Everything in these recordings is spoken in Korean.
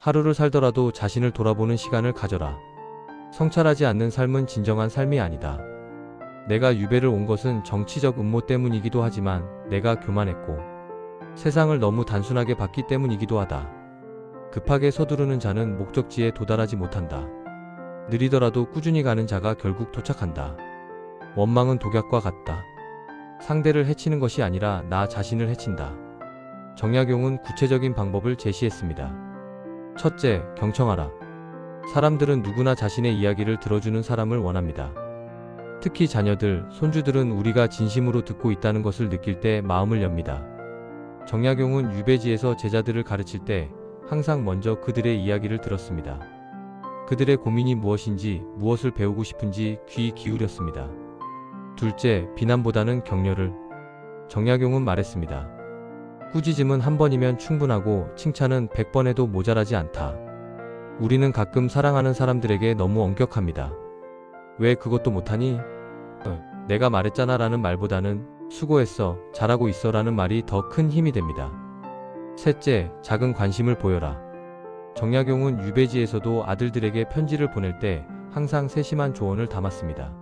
하루를 살더라도 자신을 돌아보는 시간을 가져라. 성찰하지 않는 삶은 진정한 삶이 아니다. 내가 유배를 온 것은 정치적 음모 때문이기도 하지만 내가 교만했고 세상을 너무 단순하게 봤기 때문이기도 하다. 급하게 서두르는 자는 목적지에 도달하지 못한다. 느리더라도 꾸준히 가는 자가 결국 도착한다. 원망은 독약과 같다. 상대를 해치는 것이 아니라 나 자신을 해친다. 정약용은 구체적인 방법을 제시했습니다. 첫째, 경청하라. 사람들은 누구나 자신의 이야기를 들어주는 사람을 원합니다. 특히 자녀들, 손주들은 우리가 진심으로 듣고 있다는 것을 느낄 때 마음을 엽니다. 정약용은 유배지에서 제자들을 가르칠 때 항상 먼저 그들의 이야기를 들었습니다. 그들의 고민이 무엇인지, 무엇을 배우고 싶은지 귀 기울였습니다. 둘째, 비난보다는 격려를. 정약용은 말했습니다. 꾸짖음은 한 번이면 충분하고 칭찬은 100번 해도 모자라지 않다. 우리는 가끔 사랑하는 사람들에게 너무 엄격합니다. 왜 그것도 못하니? 내가 말했잖아 라는 말보다는 수고했어, 잘하고 있어 라는 말이 더 큰 힘이 됩니다. 셋째, 작은 관심을 보여라. 정약용은 유배지에서도 아들들에게 편지를 보낼 때 항상 세심한 조언을 담았습니다.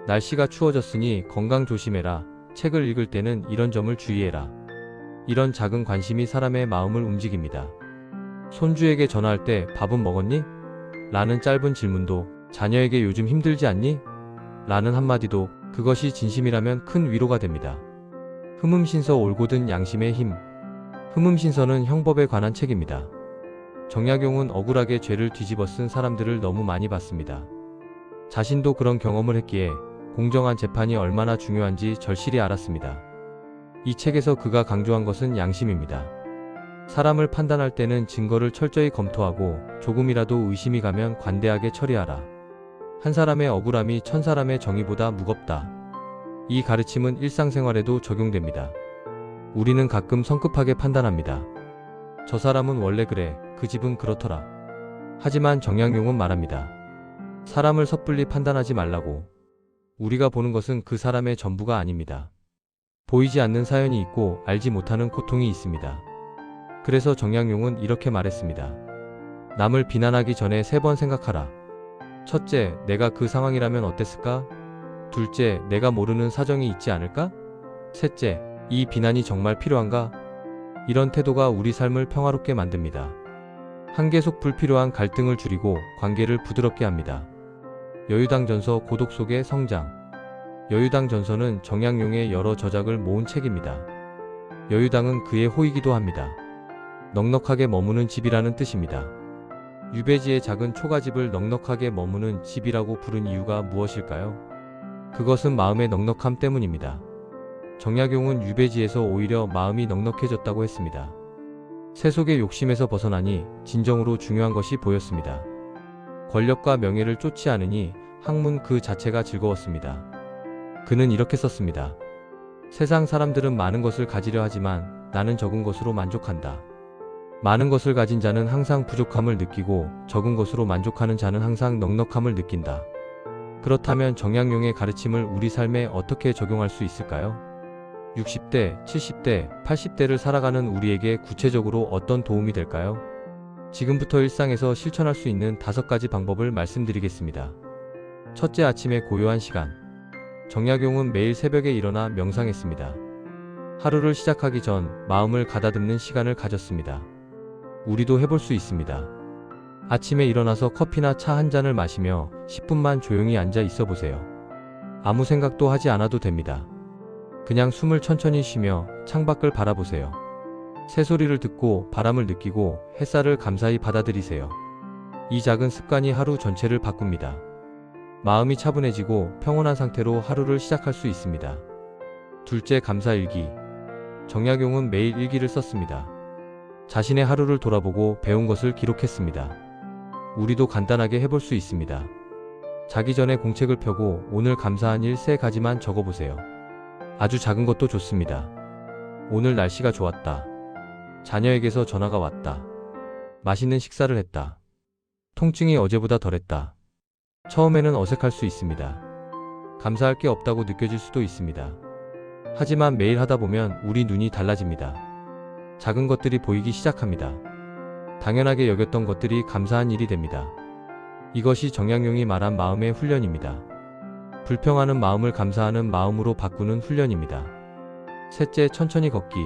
날씨가 추워졌으니 건강 조심해라. 책을 읽을 때는 이런 점을 주의해라. 이런 작은 관심이 사람의 마음을 움직입니다. 손주에게 전화할 때 밥은 먹었니? 라는 짧은 질문도, 자녀에게 요즘 힘들지 않니? 라는 한마디도 그것이 진심이라면 큰 위로가 됩니다. 흠음신서 올곧은 양심의 힘. 흠음신서는 형법에 관한 책입니다. 정약용은 억울하게 죄를 뒤집어 쓴 사람들을 너무 많이 봤습니다. 자신도 그런 경험을 했기에 공정한 재판이 얼마나 중요한지 절실히 알았습니다. 이 책에서 그가 강조한 것은 양심입니다. 사람을 판단할 때는 증거를 철저히 검토하고 조금이라도 의심이 가면 관대하게 처리하라. 한 사람의 억울함이 천 사람의 정의보다 무겁다. 이 가르침은 일상생활에도 적용됩니다. 우리는 가끔 성급하게 판단합니다. 저 사람은 원래 그래, 그 집은 그렇더라. 하지만 정약용은 말합니다. 사람을 섣불리 판단하지 말라고. 우리가 보는 것은 그 사람의 전부가 아닙니다. 보이지 않는 사연이 있고 알지 못하는 고통이 있습니다. 그래서 정약용은 이렇게 말했습니다. 남을 비난하기 전에 3번 생각하라. 첫째, 내가 그 상황이라면 어땠을까? 둘째, 내가 모르는 사정이 있지 않을까? 셋째, 이 비난이 정말 필요한가? 이런 태도가 우리 삶을 평화롭게 만듭니다. 한계 속 불필요한 갈등을 줄이고 관계를 부드럽게 합니다. 여유당전서 고독 속의 성장. 여유당전서는 정약용의 여러 저작을 모은 책입니다. 여유당은 그의 호이기도 합니다. 넉넉하게 머무는 집이라는 뜻입니다. 유배지의 작은 초가집을 넉넉하게 머무는 집이라고 부른 이유가 무엇일까요? 그것은 마음의 넉넉함 때문입니다. 정약용은 유배지에서 오히려 마음이 넉넉해졌다고 했습니다. 세속의 욕심에서 벗어나니 진정으로 중요한 것이 보였습니다. 권력과 명예를 쫓지 않으니 학문 그 자체가 즐거웠습니다. 그는 이렇게 썼습니다. 세상 사람들은 많은 것을 가지려 하지만 나는 적은 것으로 만족한다. 많은 것을 가진 자는 항상 부족함을 느끼고 적은 것으로 만족하는 자는 항상 넉넉함을 느낀다. 그렇다면 정약용의 가르침을 우리 삶에 어떻게 적용할 수 있을까요? 60대, 70대, 80대를 살아가는 우리에게 구체적으로 어떤 도움이 될까요? 지금부터 일상에서 실천할 수 있는 5가지 방법을 말씀드리겠습니다. 첫째, 아침에 고요한 시간. 정약용은 매일 새벽에 일어나 명상했습니다. 하루를 시작하기 전 마음을 가다듬는 시간을 가졌습니다. 우리도 해볼 수 있습니다. 아침에 일어나서 커피나 차 한 잔을 마시며 10분만 조용히 앉아 있어 보세요. 아무 생각도 하지 않아도 됩니다. 그냥 숨을 천천히 쉬며 창밖을 바라보세요. 새소리를 듣고 바람을 느끼고 햇살을 감사히 받아들이세요. 이 작은 습관이 하루 전체를 바꿉니다. 마음이 차분해지고 평온한 상태로 하루를 시작할 수 있습니다. 둘째, 감사일기. 정약용은 매일 일기를 썼습니다. 자신의 하루를 돌아보고 배운 것을 기록했습니다. 우리도 간단하게 해볼 수 있습니다. 자기 전에 공책을 펴고 오늘 감사한 일 3가지만 적어보세요. 아주 작은 것도 좋습니다. 오늘 날씨가 좋았다. 자녀에게서 전화가 왔다. 맛있는 식사를 했다. 통증이 어제보다 덜했다. 처음에는 어색할 수 있습니다. 감사할 게 없다고 느껴질 수도 있습니다. 하지만 매일 하다 보면 우리 눈이 달라집니다. 작은 것들이 보이기 시작합니다. 당연하게 여겼던 것들이 감사한 일이 됩니다. 이것이 정약용이 말한 마음의 훈련입니다. 불평하는 마음을 감사하는 마음으로 바꾸는 훈련입니다. 셋째, 천천히 걷기.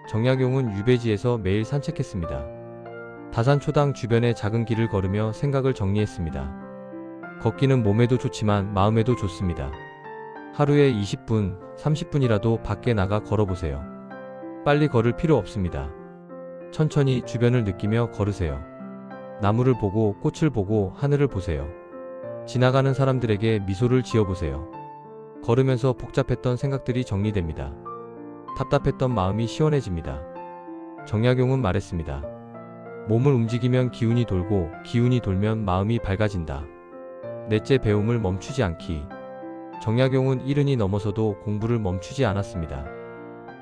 정약용은 유배지에서 매일 산책했습니다. 다산초당 주변의 작은 길을 걸으며 생각을 정리했습니다. 걷기는 몸에도 좋지만 마음에도 좋습니다. 하루에 20분, 30분이라도 밖에 나가 걸어보세요. 빨리 걸을 필요 없습니다. 천천히 주변을 느끼며 걸으세요. 나무를 보고 꽃을 보고 하늘을 보세요. 지나가는 사람들에게 미소를 지어보세요. 걸으면서 복잡했던 생각들이 정리됩니다. 답답했던 마음이 시원해집니다. 정약용은 말했습니다. 몸을 움직이면 기운이 돌고 기운이 돌면 마음이 밝아진다. 넷째, 배움을 멈추지 않기. 정약용은 70이 넘어서도 공부를 멈추지 않았습니다.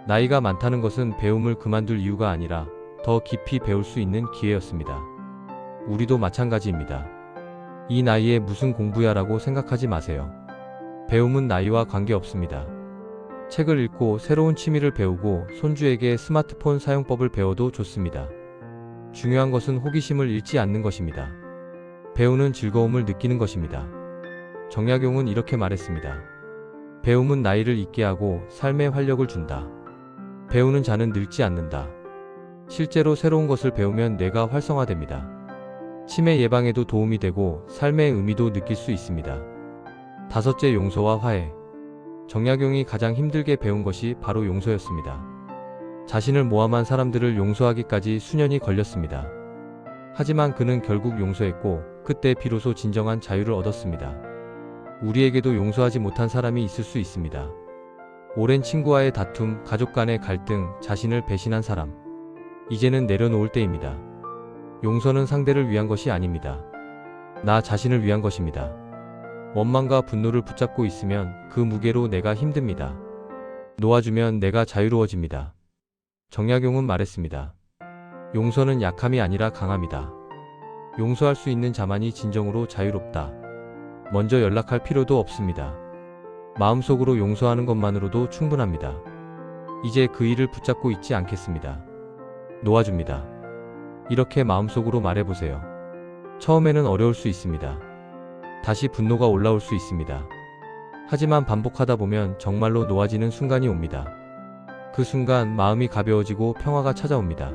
나이가 많다는 것은 배움을 그만둘 이유가 아니라 더 깊이 배울 수 있는 기회였습니다. 우리도 마찬가지입니다. 이 나이에 무슨 공부야 라고 생각하지 마세요. 배움은 나이와 관계없습니다. 책을 읽고 새로운 취미를 배우고 손주에게 스마트폰 사용법을 배워도 좋습니다. 중요한 것은 호기심을 잃지 않는 것입니다. 배우는 즐거움을 느끼는 것입니다. 정약용은 이렇게 말했습니다. 배움은 나이를 잊게 하고 삶의 활력을 준다. 배우는 자는 늙지 않는다. 실제로 새로운 것을 배우면 뇌가 활성화됩니다. 치매 예방에도 도움이 되고 삶의 의미도 느낄 수 있습니다. 다섯째, 용서와 화해. 정약용이 가장 힘들게 배운 것이 바로 용서였습니다. 자신을 모함한 사람들을 용서하기까지 수년이 걸렸습니다. 하지만 그는 결국 용서했고 그때 비로소 진정한 자유를 얻었습니다. 우리에게도 용서하지 못한 사람이 있을 수 있습니다. 오랜 친구와의 다툼, 가족 간의 갈등, 자신을 배신한 사람. 이제는 내려놓을 때입니다. 용서는 상대를 위한 것이 아닙니다. 나 자신을 위한 것입니다. 원망과 분노를 붙잡고 있으면 그 무게로 내가 힘듭니다. 놓아주면 내가 자유로워집니다. 정약용은 말했습니다. 용서는 약함이 아니라 강함이다. 용서할 수 있는 자만이 진정으로 자유롭다. 먼저 연락할 필요도 없습니다. 마음속으로 용서하는 것만으로도 충분합니다. 이제 그 일을 붙잡고 있지 않겠습니다. 놓아줍니다. 이렇게 마음속으로 말해보세요. 처음에는 어려울 수 있습니다. 다시 분노가 올라올 수 있습니다. 하지만 반복하다 보면 정말로 놓아지는 순간이 옵니다. 그 순간 마음이 가벼워지고 평화가 찾아옵니다.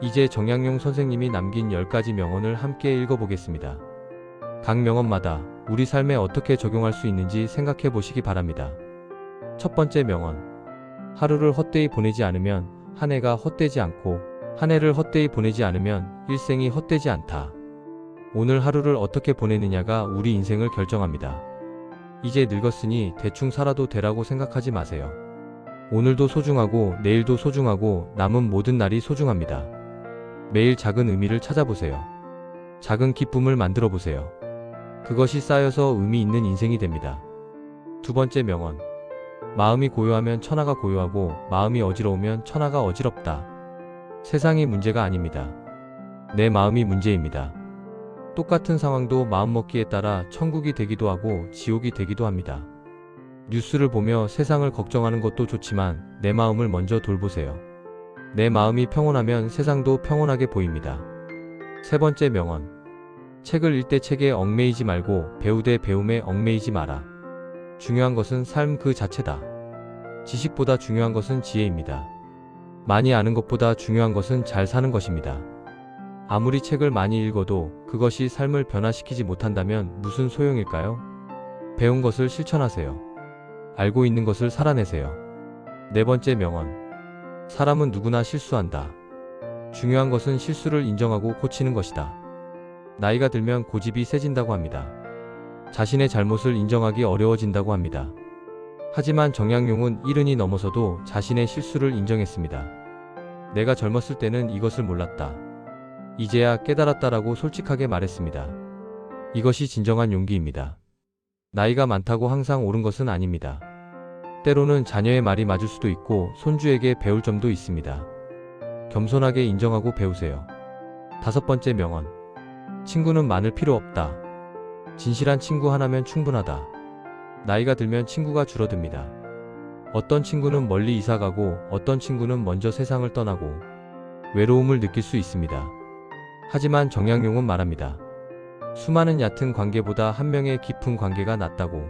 이제 정약용 선생님이 남긴 10가지 명언을 함께 읽어보겠습니다. 각 명언마다 우리 삶에 어떻게 적용할 수 있는지 생각해 보시기 바랍니다. 첫 번째 명언. 하루를 헛되이 보내지 않으면 한 해가 헛되지 않고 한 해를 헛되이 보내지 않으면 일생이 헛되지 않다. 오늘 하루를 어떻게 보내느냐가 우리 인생을 결정합니다. 이제 늙었으니 대충 살아도 되라고 생각하지 마세요. 오늘도 소중하고 내일도 소중하고 남은 모든 날이 소중합니다. 매일 작은 의미를 찾아보세요. 작은 기쁨을 만들어 보세요. 그것이 쌓여서 의미 있는 인생이 됩니다. 두 번째 명언. 마음이 고요하면 천하가 고요하고 마음이 어지러우면 천하가 어지럽다. 세상이 문제가 아닙니다. 내 마음이 문제입니다. 똑같은 상황도 마음먹기에 따라 천국이 되기도 하고 지옥이 되기도 합니다. 뉴스를 보며 세상을 걱정하는 것도 좋지만 내 마음을 먼저 돌보세요. 내 마음이 평온하면 세상도 평온하게 보입니다. 세 번째 명언. 책을 읽되 책에 얽매이지 말고 배우되 배움에 얽매이지 마라. 중요한 것은 삶 그 자체다. 지식보다 중요한 것은 지혜입니다. 많이 아는 것보다 중요한 것은 잘 사는 것입니다. 아무리 책을 많이 읽어도 그것이 삶을 변화시키지 못한다면 무슨 소용일까요? 배운 것을 실천하세요. 알고 있는 것을 살아내세요. 네 번째 명언. 사람은 누구나 실수한다. 중요한 것은 실수를 인정하고 고치는 것이다. 나이가 들면 고집이 세진다고 합니다. 자신의 잘못을 인정하기 어려워진다고 합니다. 하지만 정약용은 70이 넘어서도 자신의 실수를 인정했습니다. 내가 젊었을 때는 이것을 몰랐다. 이제야 깨달았다라고 솔직하게 말했습니다. 이것이 진정한 용기입니다. 나이가 많다고 항상 옳은 것은 아닙니다. 때로는 자녀의 말이 맞을 수도 있고 손주에게 배울 점도 있습니다. 겸손하게 인정하고 배우세요. 다섯 번째 명언. 친구는 많을 필요 없다. 진실한 친구 하나면 충분하다. 나이가 들면 친구가 줄어듭니다. 어떤 친구는 멀리 이사가고 어떤 친구는 먼저 세상을 떠나고 외로움을 느낄 수 있습니다. 하지만 정약용은 말합니다. 수많은 얕은 관계보다 한 명의 깊은 관계가 낫다고.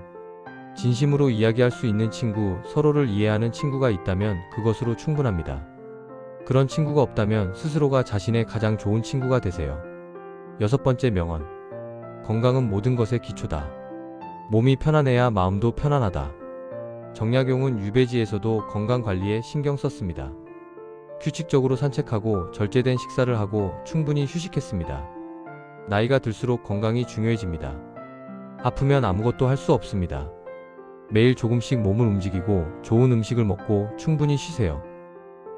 진심으로 이야기할 수 있는 친구, 서로를 이해하는 친구가 있다면 그것으로 충분합니다. 그런 친구가 없다면 스스로가 자신의 가장 좋은 친구가 되세요. 6번째 명언. 건강은 모든 것의 기초다. 몸이 편안해야 마음도 편안하다. 정약용은 유배지에서도 건강 관리에 신경 썼습니다. 규칙적으로 산책하고 절제된 식사를 하고 충분히 휴식했습니다. 나이가 들수록 건강이 중요해집니다. 아프면 아무것도 할 수 없습니다. 매일 조금씩 몸을 움직이고 좋은 음식을 먹고 충분히 쉬세요.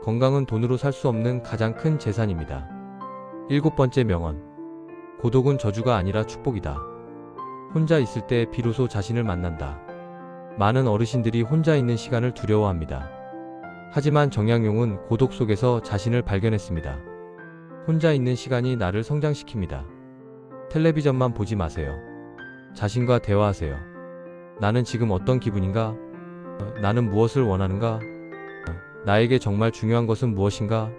건강은 돈으로 살 수 없는 가장 큰 재산입니다. 7번째 명언. 고독은 저주가 아니라 축복이다. 혼자 있을 때 비로소 자신을 만난다. 많은 어르신들이 혼자 있는 시간을 두려워합니다. 하지만 정약용은 고독 속에서 자신을 발견했습니다. 혼자 있는 시간이 나를 성장시킵니다. 텔레비전만 보지 마세요. 자신과 대화하세요. 나는 지금 어떤 기분인가? 나는 무엇을 원하는가? 나에게 정말 중요한 것은 무엇인가?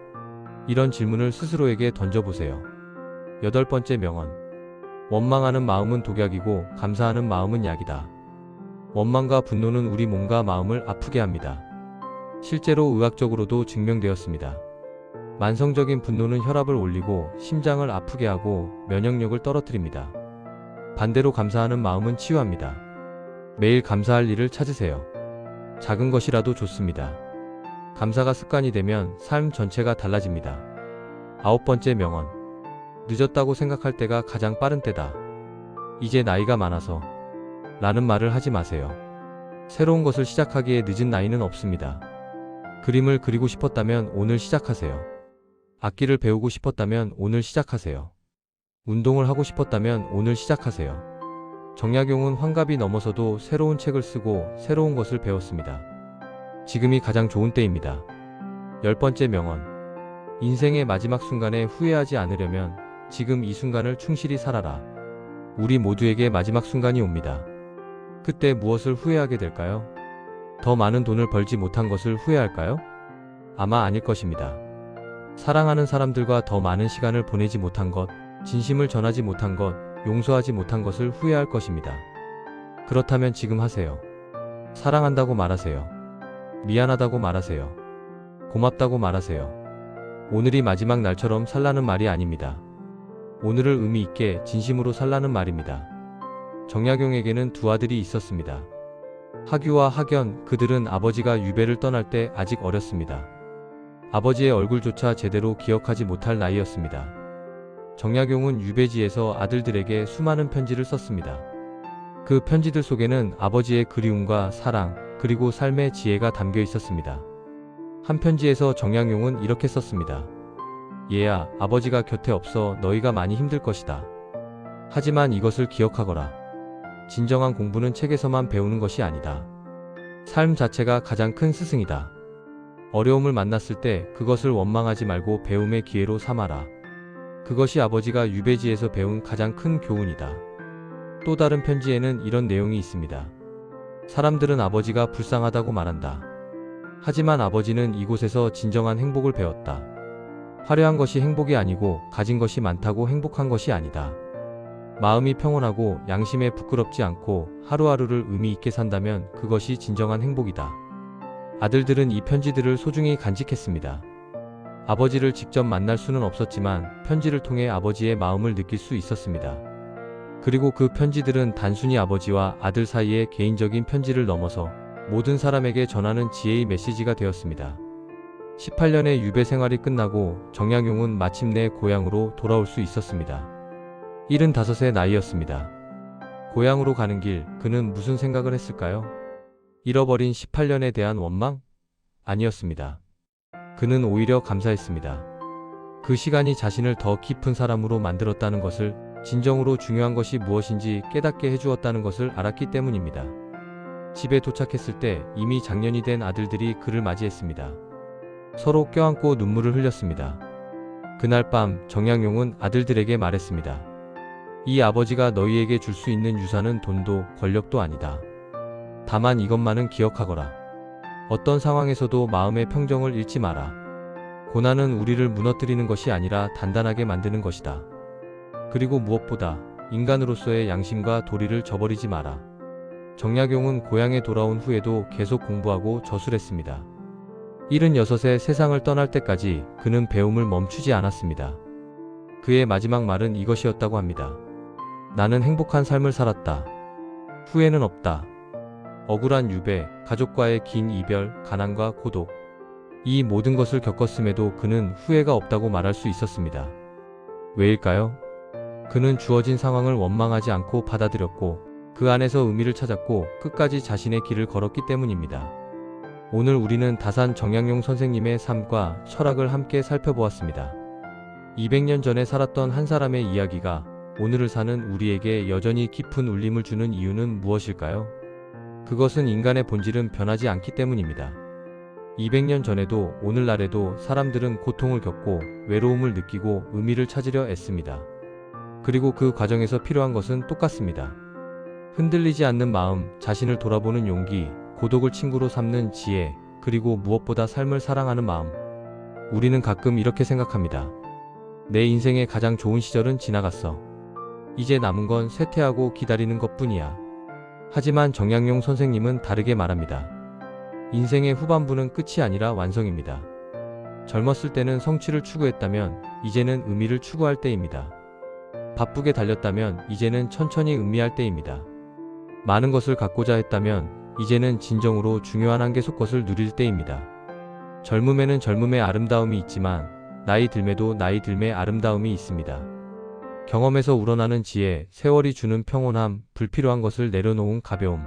이런 질문을 스스로에게 던져보세요. 8번째 명언. 원망하는 마음은 독약이고 감사하는 마음은 약이다. 원망과 분노는 우리 몸과 마음을 아프게 합니다. 실제로 의학적으로도 증명되었습니다. 만성적인 분노는 혈압을 올리고 심장을 아프게 하고 면역력을 떨어뜨립니다. 반대로 감사하는 마음은 치유합니다. 매일 감사할 일을 찾으세요. 작은 것이라도 좋습니다. 감사가 습관이 되면 삶 전체가 달라집니다. 9번째 명언. 늦었다고 생각할 때가 가장 빠른 때다. 이제 나이가 많아서 라는 말을 하지 마세요. 새로운 것을 시작하기에 늦은 나이는 없습니다. 그림을 그리고 싶었다면 오늘 시작하세요. 악기를 배우고 싶었다면 오늘 시작하세요. 운동을 하고 싶었다면 오늘 시작하세요. 정약용은 환갑이 넘어서도 새로운 책을 쓰고 새로운 것을 배웠습니다. 지금이 가장 좋은 때입니다. 10번째 명언. 인생의 마지막 순간에 후회하지 않으려면 지금 이 순간을 충실히 살아라. 우리 모두에게 마지막 순간이 옵니다. 그때 무엇을 후회하게 될까요? 더 많은 돈을 벌지 못한 것을 후회할까요? 아마 아닐 것입니다. 사랑하는 사람들과 더 많은 시간을 보내지 못한 것, 진심을 전하지 못한 것, 용서하지 못한 것을 후회할 것입니다. 그렇다면 지금 하세요. 사랑한다고 말하세요. 미안하다고 말하세요. 고맙다고 말하세요. 오늘이 마지막 날처럼 살라는 말이 아닙니다. 오늘을 의미 있게 진심으로 살라는 말입니다. 정약용에게는 두 아들이 있었습니다. 하규와 학연, 그들은 아버지가 유배를 떠날 때 아직 어렸습니다. 아버지의 얼굴조차 제대로 기억하지 못할 나이였습니다. 정약용은 유배지에서 아들들에게 수많은 편지를 썼습니다. 그 편지들 속에는 아버지의 그리움과 사랑, 그리고 삶의 지혜가 담겨 있었습니다. 한 편지에서 정약용은 이렇게 썼습니다. 얘야, 아버지가 곁에 없어 너희가 많이 힘들 것이다. 하지만 이것을 기억하거라. 진정한 공부는 책에서만 배우는 것이 아니다. 삶 자체가 가장 큰 스승이다. 어려움을 만났을 때 그것을 원망하지 말고 배움의 기회로 삼아라. 그것이 아버지가 유배지에서 배운 가장 큰 교훈이다. 또 다른 편지에는 이런 내용이 있습니다. 사람들은 아버지가 불쌍하다고 말한다. 하지만 아버지는 이곳에서 진정한 행복을 배웠다. 화려한 것이 행복이 아니고 가진 것이 많다고 행복한 것이 아니다. 마음이 평온하고 양심에 부끄럽지 않고 하루하루를 의미 있게 산다면 그것이 진정한 행복이다. 아들들은 이 편지들을 소중히 간직했습니다. 아버지를 직접 만날 수는 없었지만 편지를 통해 아버지의 마음을 느낄 수 있었습니다. 그리고 그 편지들은 단순히 아버지와 아들 사이의 개인적인 편지를 넘어서 모든 사람에게 전하는 지혜의 메시지가 되었습니다. 18년의 유배 생활이 끝나고 정약용은 마침내 고향으로 돌아올 수 있었습니다. 75의 나이였습니다. 고향으로 가는 길, 그는 무슨 생각을 했을까요? 잃어버린 18년에 대한 원망? 아니었습니다. 그는 오히려 감사했습니다. 그 시간이 자신을 더 깊은 사람으로 만들었다는 것을, 진정으로 중요한 것이 무엇인지 깨닫게 해주었다는 것을 알았기 때문입니다. 집에 도착했을 때 이미 장년이 된 아들들이 그를 맞이했습니다. 서로 껴안고 눈물을 흘렸습니다. 그날 밤 정약용은 아들들에게 말했습니다. 이 아버지가 너희에게 줄 수 있는 유산은 돈도 권력도 아니다. 다만 이것만은 기억하거라. 어떤 상황에서도 마음의 평정을 잃지 마라. 고난은 우리를 무너뜨리는 것이 아니라 단단하게 만드는 것이다. 그리고 무엇보다 인간으로서의 양심과 도리를 저버리지 마라. 정약용은 고향에 돌아온 후에도 계속 공부하고 저술했습니다. 76세 세상을 떠날 때까지 그는 배움을 멈추지 않았습니다. 그의 마지막 말은 이것이었다고 합니다. 나는 행복한 삶을 살았다. 후회는 없다. 억울한 유배, 가족과의 긴 이별, 가난과 고독. 이 모든 것을 겪었음에도 그는 후회가 없다고 말할 수 있었습니다. 왜일까요? 그는 주어진 상황을 원망하지 않고 받아들였고 그 안에서 의미를 찾았고 끝까지 자신의 길을 걸었기 때문입니다. 오늘 우리는 다산 정약용 선생님의 삶과 철학을 함께 살펴보았습니다. 200년 전에 살았던 한 사람의 이야기가 오늘을 사는 우리에게 여전히 깊은 울림을 주는 이유는 무엇일까요? 그것은 인간의 본질은 변하지 않기 때문입니다. 200년 전에도 오늘날에도 사람들은 고통을 겪고 외로움을 느끼고 의미를 찾으려 애씁니다. 그리고 그 과정에서 필요한 것은 똑같습니다. 흔들리지 않는 마음, 자신을 돌아보는 용기, 고독을 친구로 삼는 지혜, 그리고 무엇보다 삶을 사랑하는 마음. 우리는 가끔 이렇게 생각합니다. 내 인생의 가장 좋은 시절은 지나갔어. 이제 남은 건 쇠퇴하고 기다리는 것뿐이야. 하지만 정약용 선생님은 다르게 말합니다. 인생의 후반부는 끝이 아니라 완성입니다. 젊었을 때는 성취를 추구했다면 이제는 의미를 추구할 때입니다. 바쁘게 달렸다면 이제는 천천히 음미할 때입니다. 많은 것을 갖고자 했다면 이제는 진정으로 중요한 한계 속것을 누릴 때입니다. 젊음에는 젊음의 아름다움이 있지만 나이 들매도 나이 들매 아름다움이 있습니다. 경험에서 우러나는 지혜, 세월이 주는 평온함, 불필요한 것을 내려놓은 가벼움.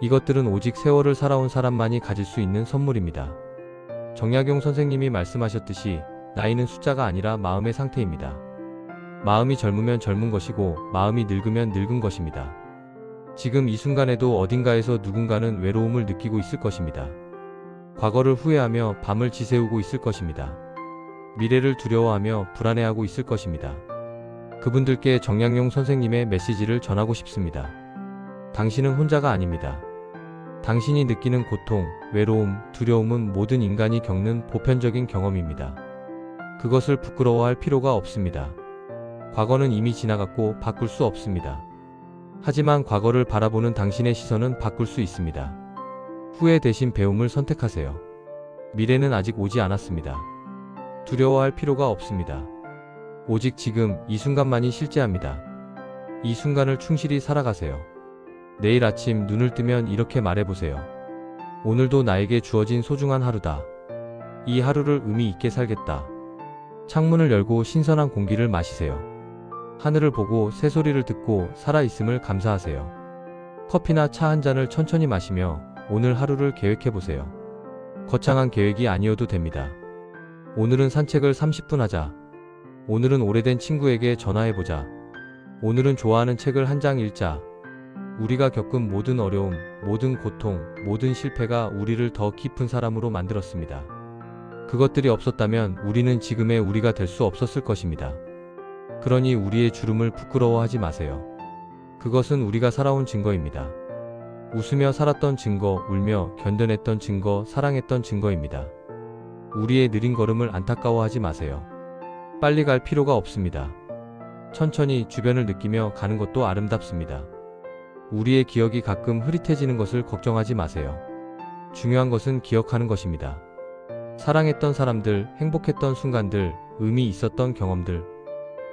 이것들은 오직 세월을 살아온 사람만이 가질 수 있는 선물입니다. 정약용 선생님이 말씀하셨듯이 나이는 숫자가 아니라 마음의 상태입니다. 마음이 젊으면 젊은 것이고 마음이 늙으면 늙은 것입니다. 지금 이 순간에도 어딘가에서 누군가는 외로움을 느끼고 있을 것입니다. 과거를 후회하며 밤을 지새우고 있을 것입니다. 미래를 두려워하며 불안해하고 있을 것입니다. 그분들께 정약용 선생님의 메시지를 전하고 싶습니다. 당신은 혼자가 아닙니다. 당신이 느끼는 고통, 외로움, 두려움은 모든 인간이 겪는 보편적인 경험입니다. 그것을 부끄러워할 필요가 없습니다. 과거는 이미 지나갔고 바꿀 수 없습니다. 하지만 과거를 바라보는 당신의 시선은 바꿀 수 있습니다. 후회 대신 배움을 선택하세요. 미래는 아직 오지 않았습니다. 두려워할 필요가 없습니다. 오직 지금 이 순간만이 실제합니다. 이 순간을 충실히 살아가세요. 내일 아침 눈을 뜨면 이렇게 말해보세요. 오늘도 나에게 주어진 소중한 하루다. 이 하루를 의미 있게 살겠다. 창문을 열고 신선한 공기를 마시세요. 하늘을 보고 새소리를 듣고 살아있음을 감사하세요. 커피나 차 한 잔을 천천히 마시며 오늘 하루를 계획해보세요. 거창한 계획이 아니어도 됩니다. 오늘은 산책을 30분 하자. 오늘은 오래된 친구에게 전화해보자. 오늘은 좋아하는 책을 한 장 읽자. 우리가 겪은 모든 어려움, 모든 고통, 모든 실패가 우리를 더 깊은 사람으로 만들었습니다. 그것들이 없었다면 우리는 지금의 우리가 될 수 없었을 것입니다. 그러니 우리의 주름을 부끄러워하지 마세요. 그것은 우리가 살아온 증거입니다. 웃으며 살았던 증거, 울며 견뎌냈던 증거, 사랑했던 증거입니다. 우리의 느린 걸음을 안타까워하지 마세요. 빨리 갈 필요가 없습니다. 천천히 주변을 느끼며 가는 것도 아름답습니다. 우리의 기억이 가끔 흐릿해지는 것을 걱정하지 마세요. 중요한 것은 기억하는 것입니다. 사랑했던 사람들, 행복했던 순간들, 의미 있었던 경험들.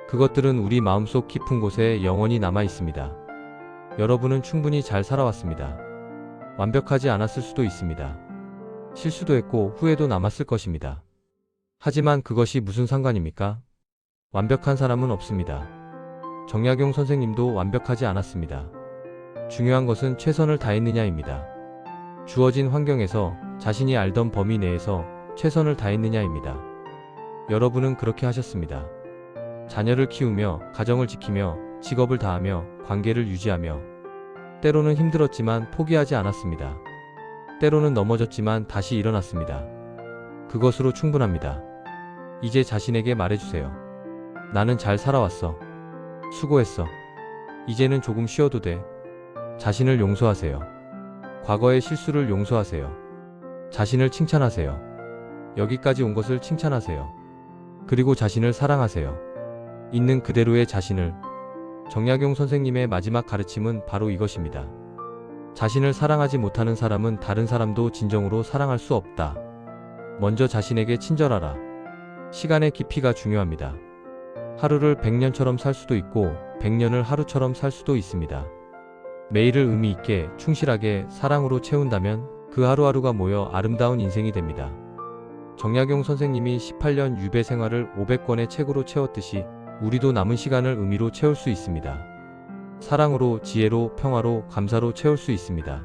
그것들은 우리 마음속 깊은 곳에 영원히 남아 있습니다. 여러분은 충분히 잘 살아왔습니다. 완벽하지 않았을 수도 있습니다. 실수도 했고 후회도 남았을 것입니다. 하지만 그것이 무슨 상관입니까? 완벽한 사람은 없습니다. 정약용 선생님도 완벽하지 않았습니다. 중요한 것은 최선을 다했느냐입니다. 주어진 환경에서 자신이 알던 범위 내에서 최선을 다했느냐입니다. 여러분은 그렇게 하셨습니다. 자녀를 키우며 가정을 지키며 직업을 다하며 관계를 유지하며 때로는 힘들었지만 포기하지 않았습니다. 때로는 넘어졌지만 다시 일어났습니다. 그것으로 충분합니다. 이제 자신에게 말해주세요. 나는 잘 살아왔어. 수고했어. 이제는 조금 쉬어도 돼. 자신을 용서하세요. 과거의 실수를 용서하세요. 자신을 칭찬하세요. 여기까지 온 것을 칭찬하세요. 그리고 자신을 사랑하세요. 있는 그대로의 자신을. 정약용 선생님의 마지막 가르침은 바로 이것입니다. 자신을 사랑하지 못하는 사람은 다른 사람도 진정으로 사랑할 수 없다. 먼저 자신에게 친절하라. 시간의 깊이가 중요합니다. 하루를 100년처럼 살 수도 있고 100년을 하루처럼 살 수도 있습니다. 매일을 의미 있게 충실하게 사랑으로 채운다면 그 하루하루가 모여 아름다운 인생이 됩니다. 정약용 선생님이 18년 유배 생활을 500권의 책으로 채웠듯이 우리도 남은 시간을 의미로 채울 수 있습니다. 사랑으로, 지혜로, 평화로, 감사로 채울 수 있습니다.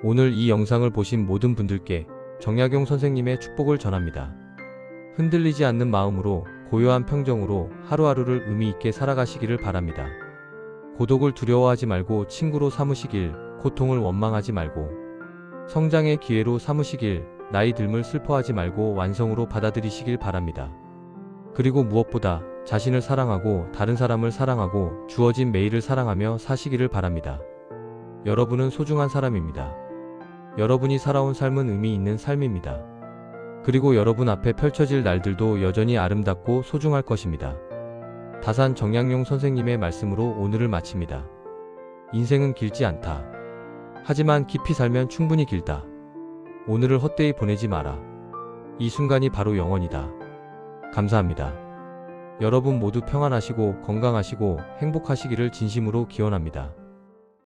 오늘 이 영상을 보신 모든 분들께 정약용 선생님의 축복을 전합니다. 흔들리지 않는 마음으로, 고요한 평정으로 하루하루를 의미 있게 살아가시기를 바랍니다. 고독을 두려워하지 말고 친구로 삼으시길, 고통을 원망하지 말고 성장의 기회로 삼으시길, 나이 듦을 슬퍼하지 말고 완성으로 받아들이시길 바랍니다. 그리고 무엇보다 자신을 사랑하고 다른 사람을 사랑하고 주어진 매일을 사랑하며 사시기를 바랍니다. 여러분은 소중한 사람입니다. 여러분이 살아온 삶은 의미 있는 삶입니다. 그리고 여러분 앞에 펼쳐질 날들도 여전히 아름답고 소중할 것입니다. 다산 정약용 선생님의 말씀으로 오늘을 마칩니다. 인생은 길지 않다. 하지만 깊이 살면 충분히 길다. 오늘을 헛되이 보내지 마라. 이 순간이 바로 영원이다. 감사합니다. 여러분 모두 평안하시고 건강하시고 행복하시기를 진심으로 기원합니다.